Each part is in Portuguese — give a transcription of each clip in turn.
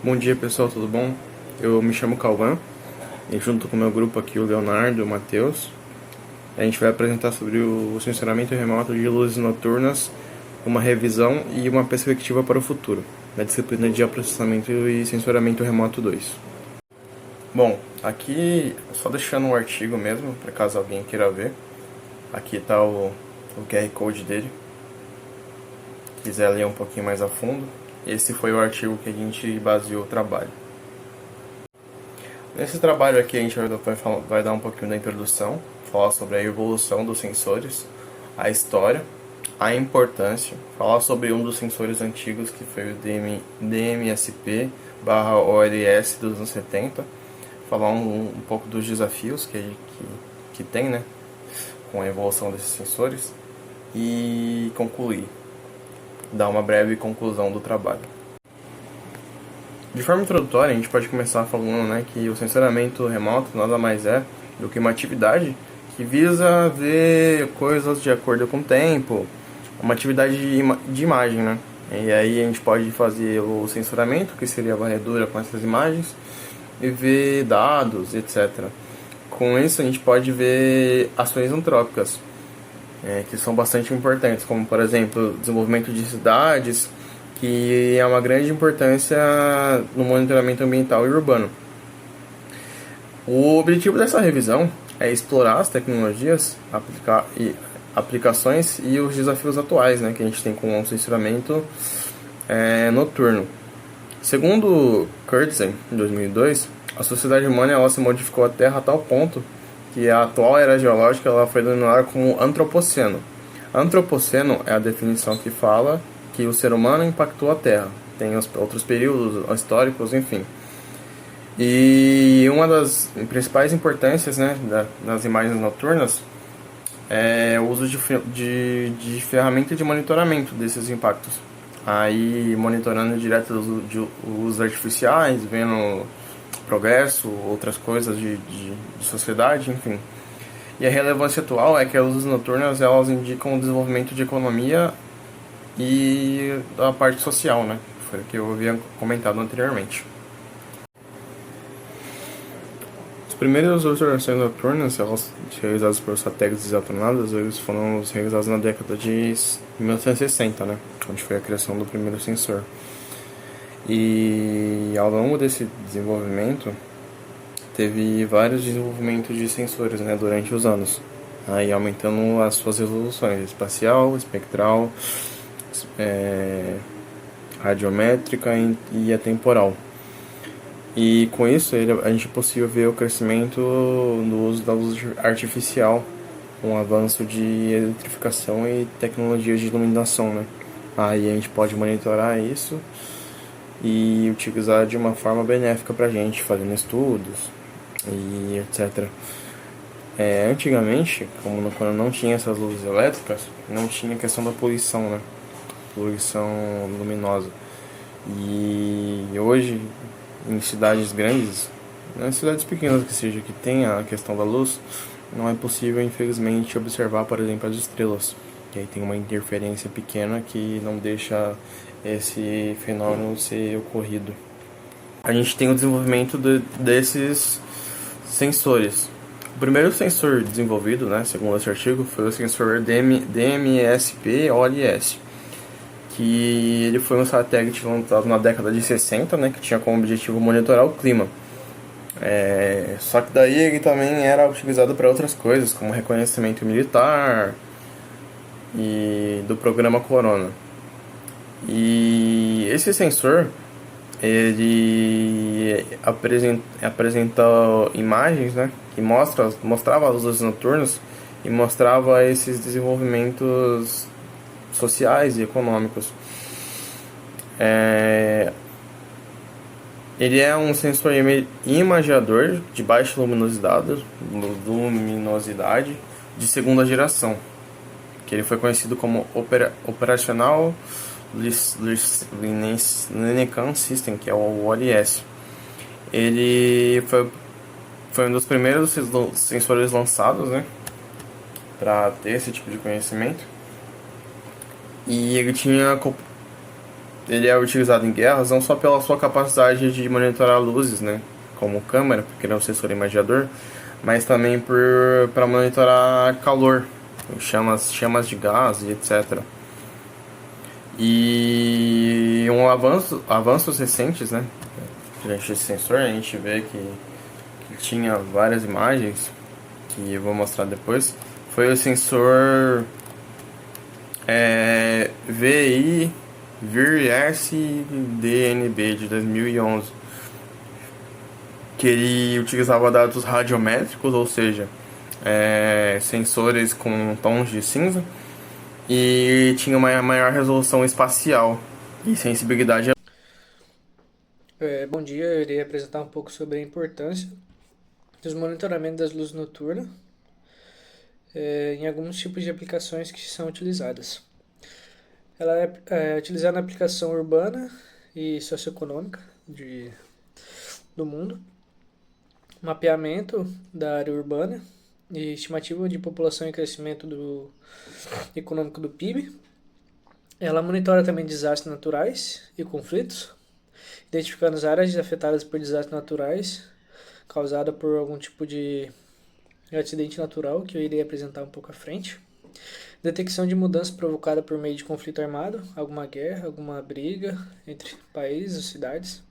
Bom dia pessoal, tudo bom? Eu me chamo Cauã e junto com o meu grupo aqui, o Leonardo e o Matheus, a gente vai apresentar sobre o sensoramento remoto de luzes noturnas, uma revisão e uma perspectiva para o futuro, da disciplina de processamento e sensoramento remoto 2. Bom, aqui só deixando o artigo mesmo, para caso alguém queira ver. Aqui está o QR Code dele, quiser ler um pouquinho mais a fundo. Esse foi o artigo que a gente baseou o trabalho. Nesse trabalho aqui a gente vai dar um pouquinho da introdução, falar sobre a evolução dos sensores, a história, a importância, falar sobre um dos sensores antigos que foi o DMSP/OLS dos anos 70, falar um pouco dos desafios que tem, né, com a evolução desses sensores e concluir, dar uma breve conclusão do trabalho. De forma introdutória, a gente pode começar falando, né, que o sensoramento remoto nada mais é do que uma atividade que visa ver coisas de acordo com o tempo, uma atividade de imagem, né? E aí a gente pode fazer o sensoramento, que seria a varredura com essas imagens, e ver dados, etc. Com isso a gente pode ver ações antrópicas, que são bastante importantes, como por exemplo, desenvolvimento de cidades, que é uma grande importância no monitoramento ambiental e urbano. O objetivo dessa revisão é explorar as tecnologias, aplicações e os desafios atuais, né, que a gente tem com o sensoramento noturno. Segundo Kurtzen, em 2002, a sociedade humana ela se modificou a Terra a tal ponto que a atual era geológica ela foi denominada como Antropoceno. Antropoceno é a definição que fala que o ser humano impactou a Terra. Tem os outros períodos históricos, enfim. E uma das principais importâncias, né, das imagens noturnas é o uso de ferramenta de monitoramento desses impactos. Aí monitorando direto os usos artificiais, vendo progresso, outras coisas de sociedade, enfim. E a relevância atual é que as luzes noturnas elas indicam o desenvolvimento de economia e da parte social, né? Foi o que eu havia comentado anteriormente. As primeiras observações noturnas, elas realizadas por satélites desatornados, eles foram realizados na década de 1960, né? Onde foi a criação do primeiro sensor. E ao longo desse desenvolvimento, teve vários desenvolvimentos de sensores, né, durante os anos. Aí aumentando as suas resoluções, espacial, espectral, radiométrica e atemporal. E com isso a gente é possível ver o crescimento no uso da luz artificial, com o avanço de eletrificação e tecnologias de iluminação, né? Aí a gente pode monitorar isso e utilizar de uma forma benéfica pra gente, fazendo estudos e etc. Antigamente, quando não tinha essas luzes elétricas, não tinha a questão da poluição, né? Poluição luminosa. E hoje, em cidades grandes, em cidades pequenas que seja, que tem a questão da luz, não é possível, infelizmente, observar, por exemplo, as estrelas. E aí tem uma interferência pequena que não deixa esse fenômeno ser ocorrido. A gente tem o desenvolvimento desses sensores. O primeiro sensor desenvolvido, né, segundo esse artigo, foi o sensor DMSP-OLS, que ele foi um satélite lançado na década de 60, né, que tinha como objetivo monitorar o clima. Só que daí ele também era utilizado para outras coisas, como reconhecimento militar e do programa Corona. E esse sensor ele apresenta imagens, né, que mostrava as luzes noturnas e mostrava esses desenvolvimentos sociais e econômicos. Ele é um sensor imageador de baixa luminosidade de segunda geração, que ele foi conhecido como Operational Luminescence System, que é o OLS. Ele foi um dos primeiros sensores lançados, né, para ter esse tipo de conhecimento. E ele é utilizado em guerras não só pela sua capacidade de monitorar luzes, né, como câmera, porque ele é um sensor imagiador, mas também para monitorar calor, chamas de gás e etc. E avanços recentes, né, durante esse sensor, a gente vê que tinha várias imagens que eu vou mostrar depois. Foi o sensor VI VIR-S-DNB de 2011, que ele utilizava dados radiométricos, ou seja, sensores com tons de cinza, e tinha uma maior resolução espacial e sensibilidade. Bom dia, eu irei apresentar um pouco sobre a importância dos monitoramentos das luzes noturnas em alguns tipos de aplicações que são utilizadas. Ela é utilizada na aplicação urbana e socioeconômica do mundo, mapeamento da área urbana e estimativa de população e crescimento econômico do PIB. Ela monitora também desastres naturais e conflitos, identificando as áreas afetadas por desastres naturais causada por algum tipo de acidente natural, que eu irei apresentar um pouco à frente. Detecção de mudança provocada por meio de conflito armado, alguma guerra, alguma briga entre países ou cidades.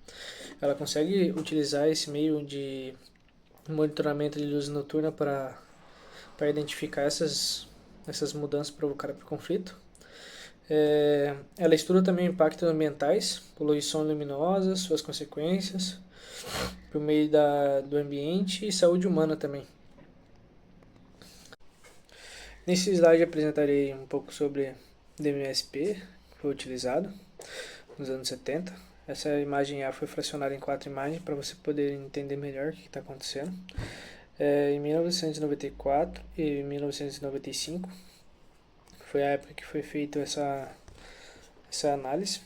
Ela consegue utilizar esse meio de monitoramento de luz noturna para identificar essas mudanças provocadas por conflito. Ela estuda também impactos ambientais, poluição luminosa, suas consequências, por meio do ambiente e saúde humana também. Nesse slide apresentarei um pouco sobre DMSP, que foi utilizado nos anos 70. Essa imagem A foi fracionada em 4 imagens para você poder entender melhor o que está acontecendo. Em 1994 e 1995 foi a época que foi feita essa análise.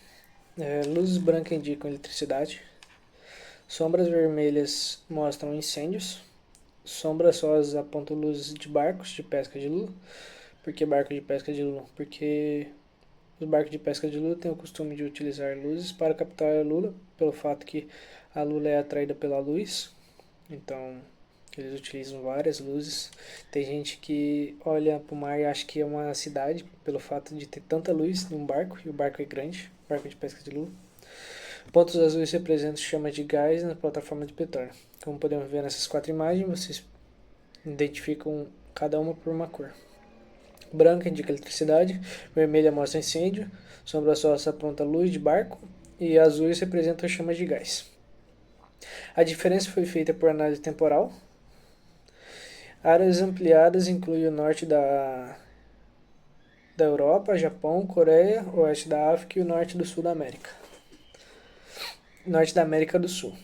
Luzes brancas indicam eletricidade, sombras vermelhas mostram incêndios, sombras rosas apontam luzes de barcos de pesca de lula. Por que barco de pesca de lula? Porque os barcos de pesca de lula têm o costume de utilizar luzes para captar a lula, pelo fato que a lula é atraída pela luz. Então, eles utilizam várias luzes. Tem gente que olha para o mar e acha que é uma cidade, pelo fato de ter tanta luz num barco, e o barco é grande, barco de pesca de lula. Pontos azuis representam chamas de gás na plataforma de petróleo. Como podemos ver nessas 4 imagens, vocês identificam cada uma por uma cor. Branca indica eletricidade, vermelha mostra incêndio, sombra rosa aponta luz de barco e azuis representam chamas de gás. A diferença foi feita por análise temporal. Áreas ampliadas incluem o norte da Europa, Japão, Coreia, oeste da África e o norte do sul da América. Norte da América do Sul.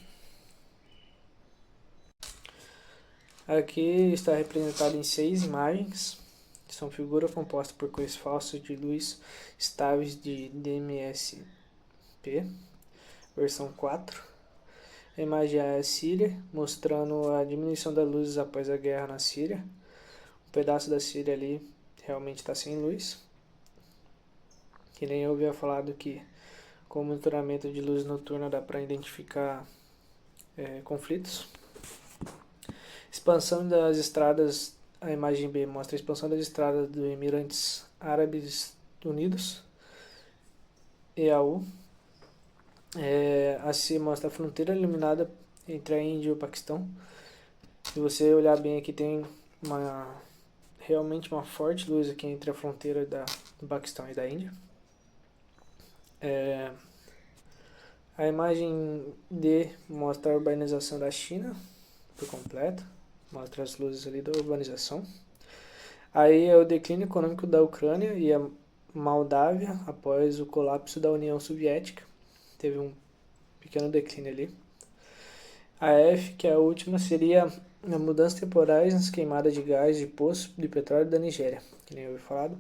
Aqui está representado em 6 imagens. São figuras compostas por cores falsas de luz estáveis de DMSP, versão 4. A imagem é a Síria, mostrando a diminuição das luzes após a guerra na Síria. Um pedaço da Síria ali realmente está sem luz. Que nem eu havia falado que com o monitoramento de luz noturna dá para identificar conflitos. Expansão das estradas, a imagem B mostra a expansão das estradas dos Emirados Árabes Unidos, EAU. A C mostra a fronteira iluminada entre a Índia e o Paquistão. Se você olhar bem aqui, tem realmente uma forte luz aqui entre a fronteira do Paquistão e da Índia. A imagem D mostra a urbanização da China por completo, mostra as luzes ali da urbanização. Aí é o declínio econômico da Ucrânia e a Moldávia após o colapso da União Soviética. Teve um pequeno declínio ali. A F, que é a última, seria a mudança temporais nas queimadas de gás de poço de petróleo da Nigéria, que nem eu havia falado.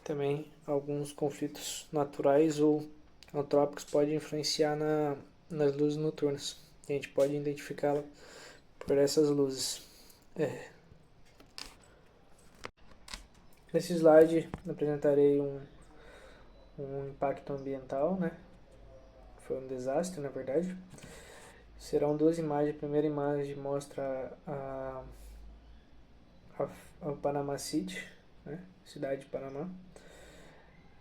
Também alguns conflitos naturais ou antrópicos podem influenciar nas luzes noturnas. A gente pode identificá-la por essas luzes. Nesse slide apresentarei um impacto ambiental, né? foi um desastre, na verdade. Serão duas imagens. A primeira imagem mostra a Panama City, né? Cidade de Panamá,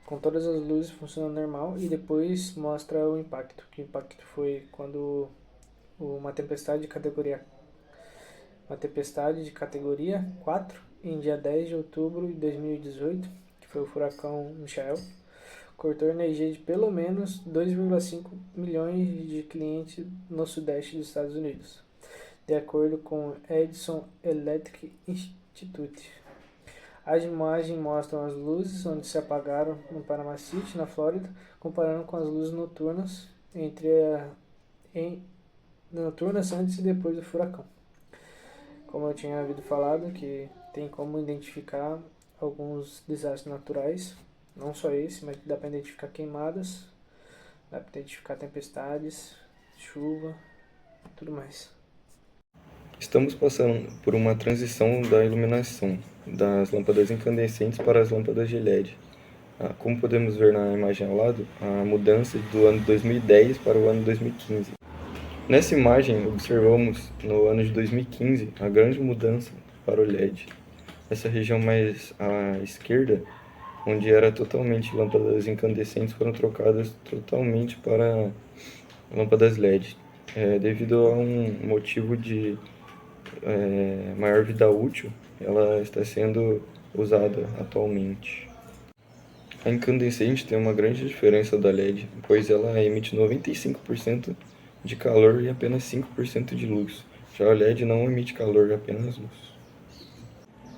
com todas as luzes funcionando normal, e depois mostra o impacto, que o impacto foi quando uma tempestade de categoria 4 em dia 10 de outubro de 2018, que foi o furacão Michael, cortou energia de pelo menos 2,5 milhões de clientes no sudeste dos Estados Unidos, de acordo com o Edison Electric Institute. As imagens mostram as luzes onde se apagaram no Panama City, na Flórida, comparando com as luzes noturnas noturnas antes e depois do furacão. Como eu tinha havido falado, que tem como identificar alguns desastres naturais, não só esse, mas dá para identificar queimadas, dá para identificar tempestades, chuva, tudo mais. Estamos passando por uma transição da iluminação das lâmpadas incandescentes para as lâmpadas de LED. Como podemos ver na imagem ao lado, a mudança do ano 2010 para o ano 2015. Nessa imagem, observamos no ano de 2015 a grande mudança para o LED. Essa região mais à esquerda, onde era totalmente lâmpadas incandescentes, foram trocadas totalmente para lâmpadas LED, devido a um motivo de maior vida útil. Ela está sendo usada atualmente. A incandescente tem uma grande diferença da LED, pois ela emite 95% de calor e apenas 5% de luz. Já o LED não emite calor, apenas luz.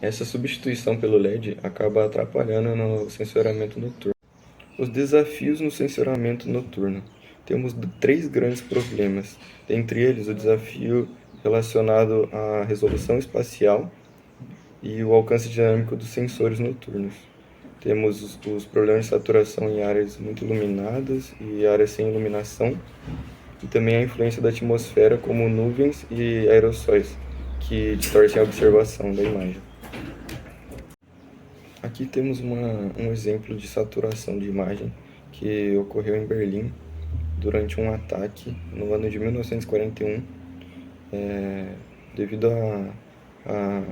Essa substituição pelo LED acaba atrapalhando no sensoramento noturno. Os desafios no sensoramento noturno. Temos 3 grandes problemas, dentre eles o desafio relacionado à resolução espacial e o alcance dinâmico dos sensores noturnos. Temos os problemas de saturação em áreas muito iluminadas e áreas sem iluminação, e também a influência da atmosfera, como nuvens e aerossóis, que distorcem a observação da imagem. Aqui temos um exemplo de saturação de imagem que ocorreu em Berlim durante um ataque no ano de 1941, devido a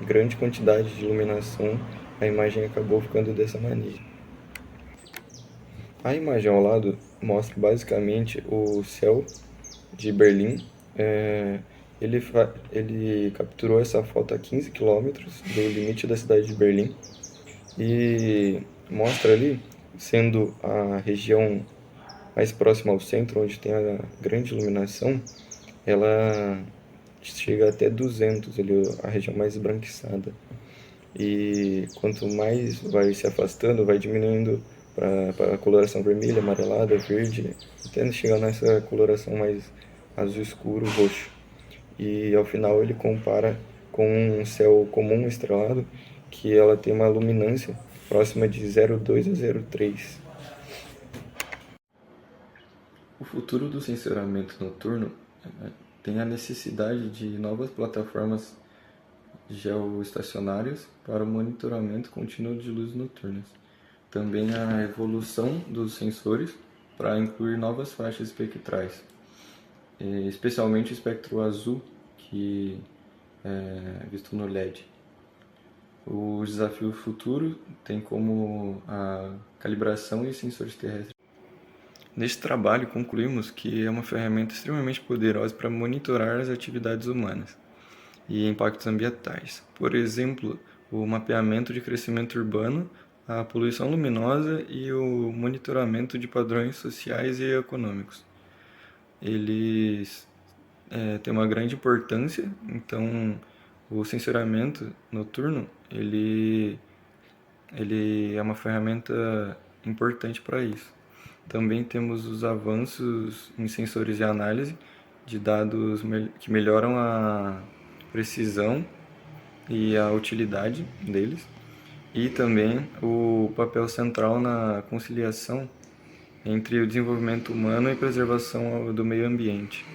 grande quantidade de iluminação, a imagem acabou ficando dessa maneira. A imagem ao lado mostra basicamente o céu de Berlim. Ele capturou essa foto a 15 km do limite da cidade de Berlim e mostra ali, sendo a região mais próxima ao centro, onde tem a grande iluminação, ela chega até 200, ali, a região mais esbranquiçada. E quanto mais vai se afastando, vai diminuindo para a coloração vermelha, amarelada, verde, até chegar nessa coloração mais azul escuro, roxo. E ao final ele compara com um céu comum estrelado, que ela tem uma luminância próxima de 0,2 a 0,3. O futuro do sensoramento noturno tem a necessidade de novas plataformas geoestacionárias para o monitoramento contínuo de luzes noturnas. Também a evolução dos sensores para incluir novas faixas espectrais, especialmente o espectro azul, que é visto no LED. O desafio futuro tem como a calibração e sensores terrestres. Neste trabalho, concluímos que é uma ferramenta extremamente poderosa para monitorar as atividades humanas e impactos ambientais. Por exemplo, o mapeamento de crescimento urbano, a poluição luminosa e o monitoramento de padrões sociais e econômicos. Eles têm uma grande importância, então o sensoramento noturno ele é uma ferramenta importante para isso. Também temos os avanços em sensores de análise de dados que melhoram a precisão e a utilidade deles, e também o papel central na conciliação entre o desenvolvimento humano e preservação do meio ambiente.